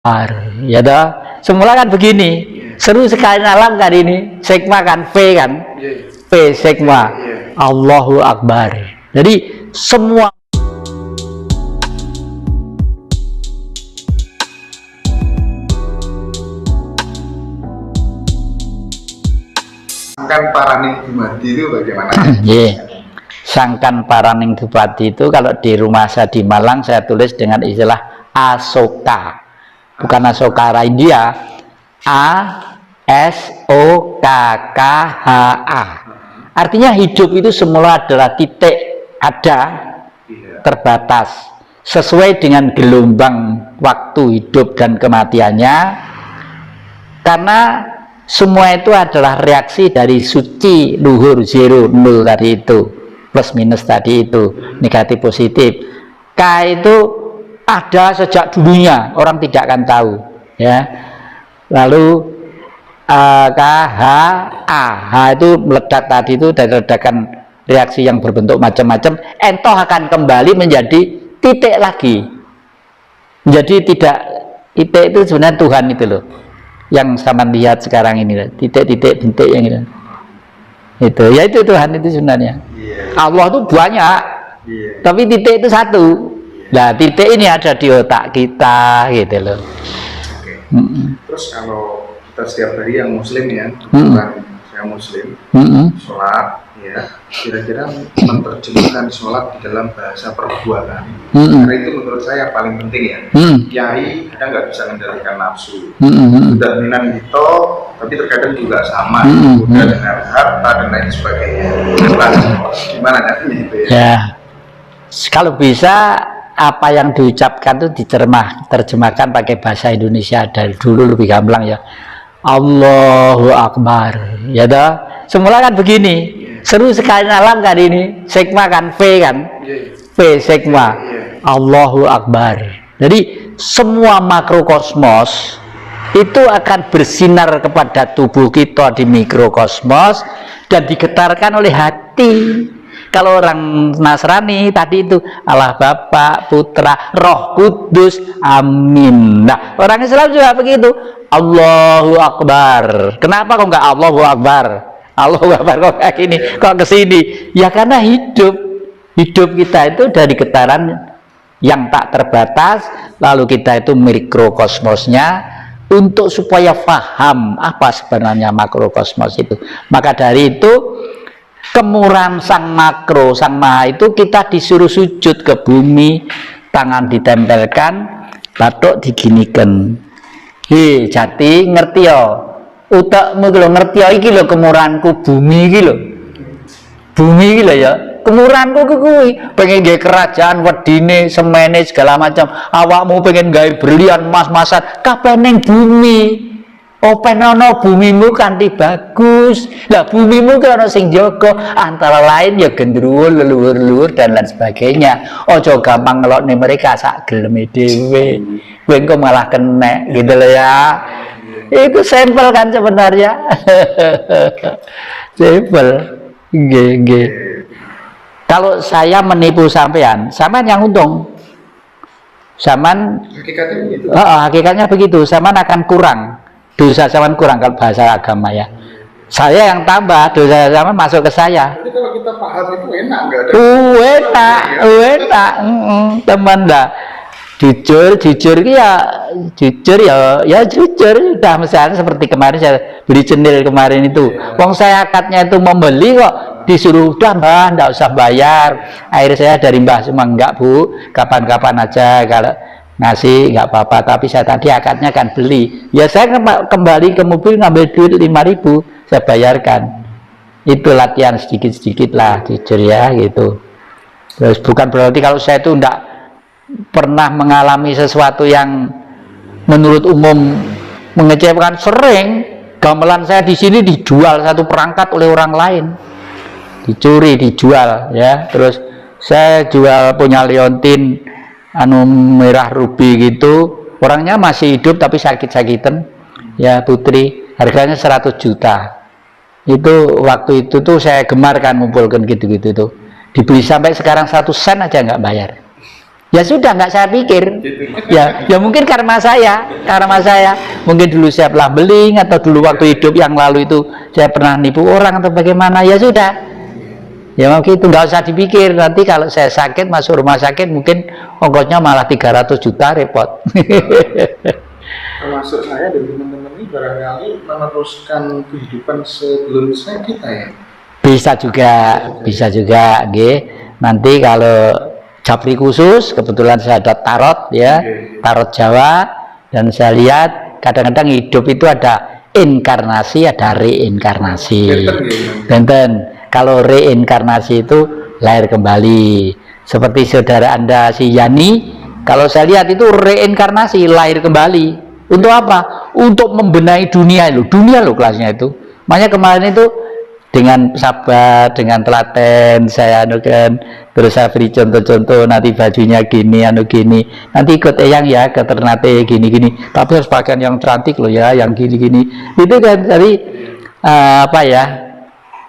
Ya toh, semula kan begini, seru sekali alam kan ini, sigma kan V kan, V sigma, Allahu Akbar. Jadi semua Sangkan Paraning Dumadi itu bagaimana? Sangkan Paraning Dumadi itu kalau di rumah saya di Malang saya tulis dengan istilah Asoka, bukan Asoka India, A-S-O-K-K-H-A. Artinya hidup itu semula adalah titik ada terbatas sesuai dengan gelombang waktu hidup dan kematiannya, karena semua itu adalah reaksi dari suci, luhur, zero, nol tadi itu, plus minus tadi itu, negatif positif. K itu ada sejak dulunya, orang tidak akan tahu ya. Lalu K, H, A. H itu meledak tadi itu dari ledakan reaksi yang berbentuk macam-macam, entoh akan kembali menjadi titik lagi. Jadi tidak, titik itu sebenarnya Tuhan itu loh, yang sama lihat sekarang ini, titik-titik bentuk yang itu ya, itu Tuhan itu sebenarnya. Allah itu banyak, tapi titik itu satu. Nah, titik ini ada di otak kita gitu loh. Terus kalau kita setiap hari yang muslim ya, bukan saya muslim, sholat ya, kira-kira menerjemahkan sholat di dalam bahasa perbuatan, karena itu menurut saya paling penting ya. Kiai kadang nggak bisa mengendalikan nafsu, sudah minan gitu, tapi terkadang juga sama, udah dengan harta dan lain sebagainya. Gimana caranya itu ya? Ya, kalau bisa apa yang diucapkan itu diterjemahkan pakai bahasa Indonesia dari dulu lebih gamblang ya. Allahu Akbar, ya toh. Semula kan begini, seru sekali alam kan ini, sigma kan V kan, V sigma, Allahu Akbar. Jadi semua makrokosmos itu akan bersinar kepada tubuh kita di mikrokosmos dan digetarkan oleh hati. Kalau orang Nasrani tadi itu Allah Bapa, Putra, Roh Kudus, Amin. Nah, orang Islam juga begitu, Allahu Akbar. Kenapa kok nggak Allahu Akbar? Allahu Akbar kok kayak gini, kok kesini? Ya karena hidup kita itu dari getaran yang tak terbatas, lalu kita itu mikrokosmosnya, untuk supaya paham apa sebenarnya makrokosmos itu. Maka dari itu kemurahan sang makro, sang maha itu kita disuruh sujud ke bumi, tangan ditempelkan, batuk diginikan. Jati ngerti ya, utakmu kalau ngerti ya, iki lho kemurahanku bumi iki lho. Bumi iki lho ya, kemurahanku kuwi pengen gawe kerajaan wedine semene segala macam, awakmu pengen gawe berlian emas-emasan kabeh ning bumi. Openono bumimu kanthi bagus. Lah bumimu ki ana sing jaga, antara lain ya gendruwo, leluhur-leluhur dan lain sebagainya. Ojo gampang ngelokne mereka sak geleme dhewe. Kowe engko malah kena gitu loh ya. Itu sampel kan sebenarnya. Sampel. Nggih. Kalau saya menipu sampean yang untung. Hakikatnya begitu. Hakikatnya begitu. Sampean akan kurang. Dosa zaman kurang kalau bahasa agama ya. Saya yang tambah, dosa zaman masuk ke saya. Jadi kalau kita paham itu enak, nggak ada? Enak, teman dah. Jujur ya, udah misalnya seperti kemarin saya beli cendil kemarin itu. Wong saya akadnya itu membeli kok disuruh udah mbah, nggak usah bayar. Akhirnya saya dari mbah cuma enggak bu, kapan-kapan aja kalau ngasih nggak apa-apa, tapi saya tadi akadnya kan beli ya, saya kembali ke mobil ngambil duit 5.000 saya bayarkan. Itu latihan sedikit-sedikit lah, jujur ya gitu. Terus bukan berarti kalau saya itu enggak pernah mengalami sesuatu yang menurut umum mengecewakan. Sering gamelan saya di sini dijual satu perangkat oleh orang lain, dicuri, dijual ya. Terus saya jual punya liontin merah ruby gitu, orangnya masih hidup tapi sakit-sakitan ya, putri, harganya 100 juta. Itu waktu itu tuh saya gemar kan ngumpulkan gitu-gitu tuh, dibeli sampai sekarang 1 sen aja nggak bayar. Ya sudah, nggak saya pikir. Ya mungkin karma saya, mungkin dulu saya pernah beling, atau dulu waktu hidup yang lalu itu saya pernah nipu orang atau bagaimana. Ya sudah, ya mungkin itu nggak usah dipikir. Nanti kalau saya sakit masuk rumah sakit, mungkin ongkosnya malah 300 juta, repot. Termasuk saya dan teman-teman ini barangkali meneruskan kehidupan sebelum saya kita ya. Bisa juga, nanti kalau Japri khusus, kebetulan saya ada tarot ya, tarot Jawa, dan saya lihat kadang-kadang hidup itu ada inkarnasi, ada reinkarnasi. Benten, kalau reinkarnasi itu lahir kembali. Seperti saudara Anda si Yani, kalau saya lihat itu reinkarnasi, lahir kembali. Untuk apa? Untuk membenahi dunia loh kelasnya itu. Makanya kemarin itu dengan sabar, dengan telaten saya anukan, terus saya beri contoh-contoh, nanti bajunya gini, gini, nanti ikut eyang ya ke Ternate gini, tapi harus pakaian yang cantik loh ya, yang gini, itu kan dari apa ya,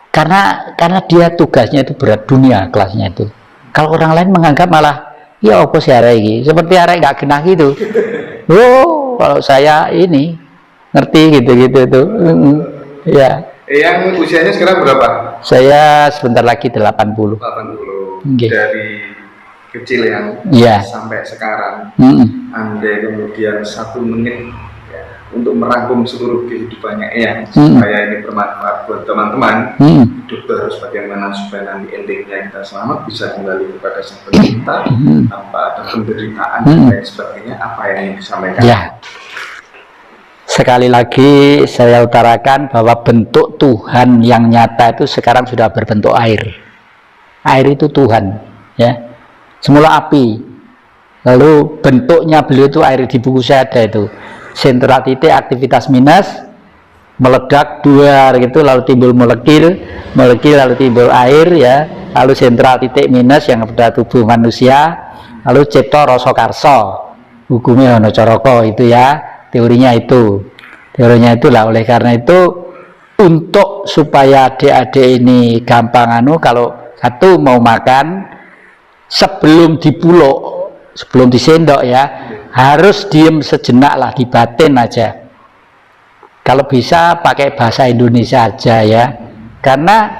karena dia tugasnya itu berat, dunia kelasnya itu. Kalau orang lain menganggap malah ya apa sih arek iki, seperti arek nggak genah gitu. Oh, kalau saya ini ngerti gitu tuh. Ya. Yang usianya sekarang berapa? Saya sebentar lagi 80. 80. Okay. Dari kecil yang sampai sekarang. Andai kemudian 1 menit ya, untuk merangkum seluruh kehidupannya Eyang supaya ini bermanfaat buat teman-teman. Hidup terus bagaimana supaya nanti endingnya kita selamat, bisa kembali kepada sang pencipta tanpa ada penderitaan dan lain sebagainya. Apa yang ingin disampaikan? Ya. Sekali lagi saya utarakan bahwa bentuk Tuhan yang nyata itu sekarang sudah berbentuk air. Air itu Tuhan, ya. Semula api. Lalu bentuknya beliau itu air, di buku saya ada itu. Sentral titik aktivitas minus, meledak 2 gitu, lalu timbul molekul lalu timbul air ya. Lalu sentral titik minus yang pada tubuh manusia, lalu cipta rasa karsa. Hukumnya ono coroko itu ya. Teorinya itulah. Oleh karena itu, untuk supaya adik-adik ini gampang kalau satu mau makan, sebelum dipuluk, sebelum disendok ya, harus diem sejenak lah, di batin aja. Kalau bisa pakai bahasa Indonesia aja ya, karena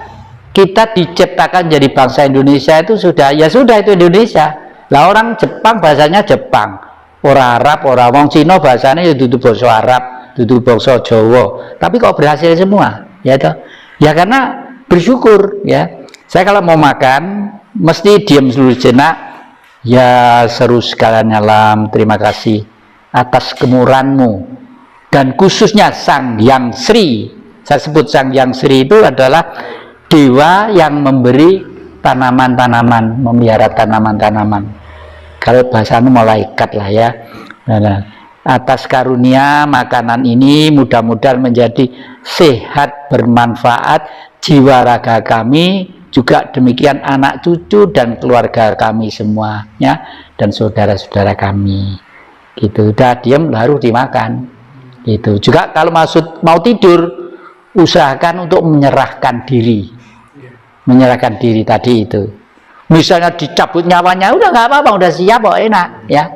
kita diciptakan jadi bangsa Indonesia itu sudah itu Indonesia. Lah orang Jepang bahasanya Jepang, orang Arab, orang wong Cina bahasanya ya dudu basa Arab, dudu basa Jawa, tapi kok berhasil semua ya toh? Ya karena bersyukur ya. Saya kalau mau makan mesti diam dulu jenak, ya seru sekalian alam, terima kasih atas kemurahanmu, dan khususnya Sang Hyang Sri. Saya sebut Sang Hyang Sri itu adalah dewa yang memberi tanaman-tanaman, memelihara tanaman-tanaman. Kalau bahasanya malaikat lah ya. Nah, atas karunia makanan ini mudah-mudahan menjadi sehat, bermanfaat jiwa raga kami, juga demikian anak cucu dan keluarga kami semuanya, dan saudara-saudara kami. Gitu, udah diem baru dimakan. Gitu. Juga kalau mau tidur, usahakan untuk menyerahkan diri. Menyerahkan diri tadi itu. Misalnya dicabut nyawanya, udah nggak apa-apa, udah siap kok, enak ya.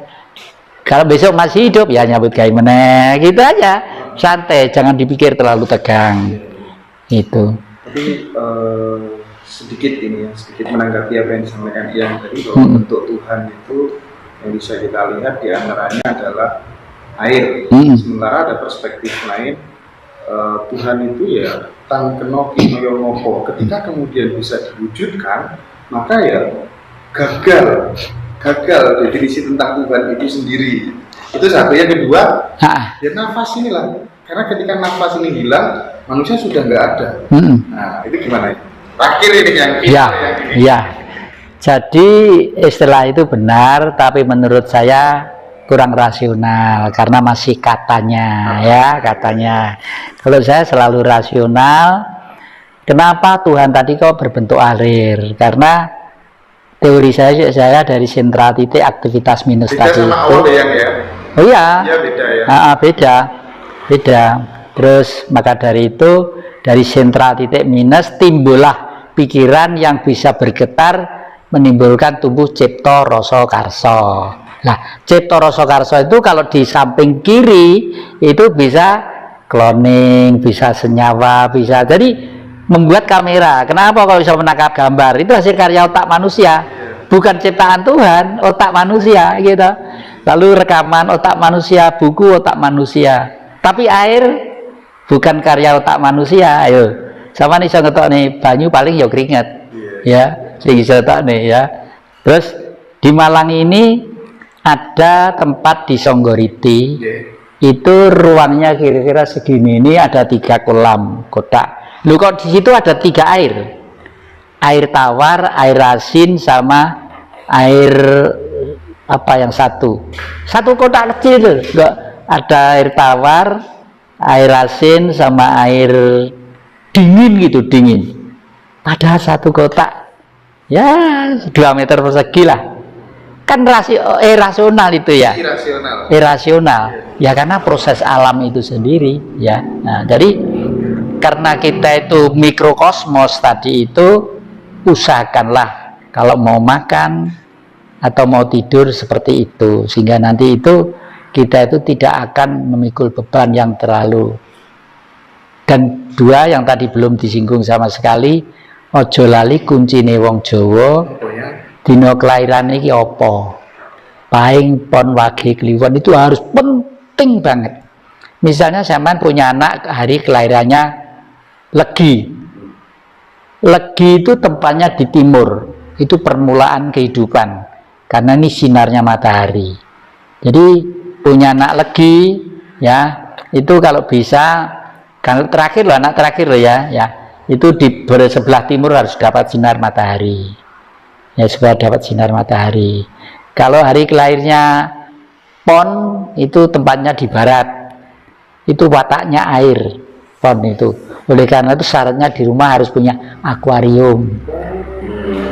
Kalau besok masih hidup ya nyabut kayak meneh, gitu aja, santai, jangan dipikir terlalu tegang. Itu. Tapi sedikit menanggapi apa yang disampaikan Yang tadi, bahwa bentuk Tuhan itu yang bisa kita lihat diantaranya adalah air. Sementara ada perspektif lain, Tuhan itu ya tang kenoki moyomopo. Ketika kemudian bisa diwujudkan, maka ya gagal definisi tentang Tuhan itu sendiri. Itu satu. Yang kedua, ya nafas inilah, karena ketika nafas ini hilang, manusia sudah nggak ada. Nah, itu gimana? Terakhir ini ya. Jadi istilah itu benar, tapi menurut saya kurang rasional karena masih katanya. Kalau saya selalu rasional. Kenapa Tuhan tadi kok berbentuk air? Karena teori saya dari sentral titik aktivitas minus beda tadi sama itu. Ya? Oh iya. Ya, beda ya. Beda. Terus maka dari itu, dari sentral titik minus timbullah pikiran yang bisa bergetar, menimbulkan tumbuh cipta rasa karsa. Nah, cipta rasa karsa itu kalau di samping kiri itu bisa cloning, bisa senyawa, bisa jadi membuat kamera. Kenapa kalau bisa menangkap gambar? Itu hasil karya otak manusia, bukan ciptaan Tuhan, otak manusia gitu. Lalu rekaman otak manusia, buku otak manusia. Tapi air bukan karya otak manusia. Ayo, sama nih saya ngetok nih banyu paling ya keringet, ya, sing iso tok nih ya. Terus di Malang ini ada tempat di Songgoriti. Itu ruangnya kira-kira segini, ini ada 3 kolam kotak. Lu kok di situ ada 3 air tawar, air asin, sama air apa yang satu kotak kecil itu, enggak ada air tawar, air asin, sama air dingin gitu, dingin. Padahal satu kotak ya 2 meter persegi lah, kan rasional itu ya, irasional ya, karena proses alam itu sendiri ya. Nah, jadi karena kita itu mikrokosmos tadi itu, usahakanlah kalau mau makan atau mau tidur seperti itu, sehingga nanti itu kita itu tidak akan memikul beban yang terlalu. Dan 2 yang tadi belum disinggung sama sekali, ojo lali kuncine wong Jawa dina kelahiran iki apa, paing pon wage kliwon, itu harus penting banget. Misalnya sampean punya anak hari kelahirannya Legi. Legi itu tempatnya di timur, itu permulaan kehidupan, karena ini sinarnya matahari. Jadi punya anak Legi ya, itu kalau bisa, kalau terakhir loh, anak terakhir loh ya, itu di sebelah timur harus dapat sinar matahari ya, supaya dapat sinar matahari. Kalau hari kelahirnya Pon, itu tempatnya di barat, itu wataknya air Pon itu. Oleh karena itu syaratnya di rumah harus punya akuarium.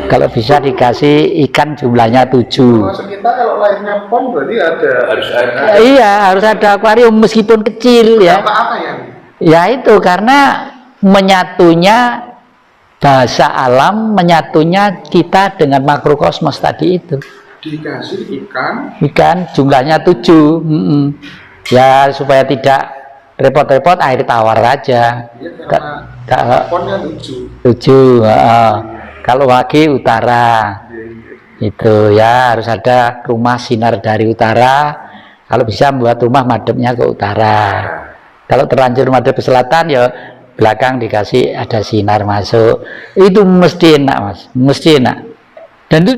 Kalau bisa dikasih ikan jumlahnya 7. Maksud kita kalau lahirnya Pon berarti harus air. Iya, harus ada akuarium meskipun kecil ya. Apa ya? Ya itu karena menyatunya bahasa alam, menyatunya kita dengan makrokosmos tadi itu. Dikasih ikan jumlahnya 7. Ya supaya tidak repot-repot, air tawar aja. Ya, ponnya 7. Kalau wage utara itu ya harus ada rumah sinar dari utara. Kalau bisa buat rumah madepnya ke utara. Kalau terlanjur madep ke selatan ya belakang dikasih ada sinar masuk. Itu mesti enak, Mas, mesti enak. Dan itu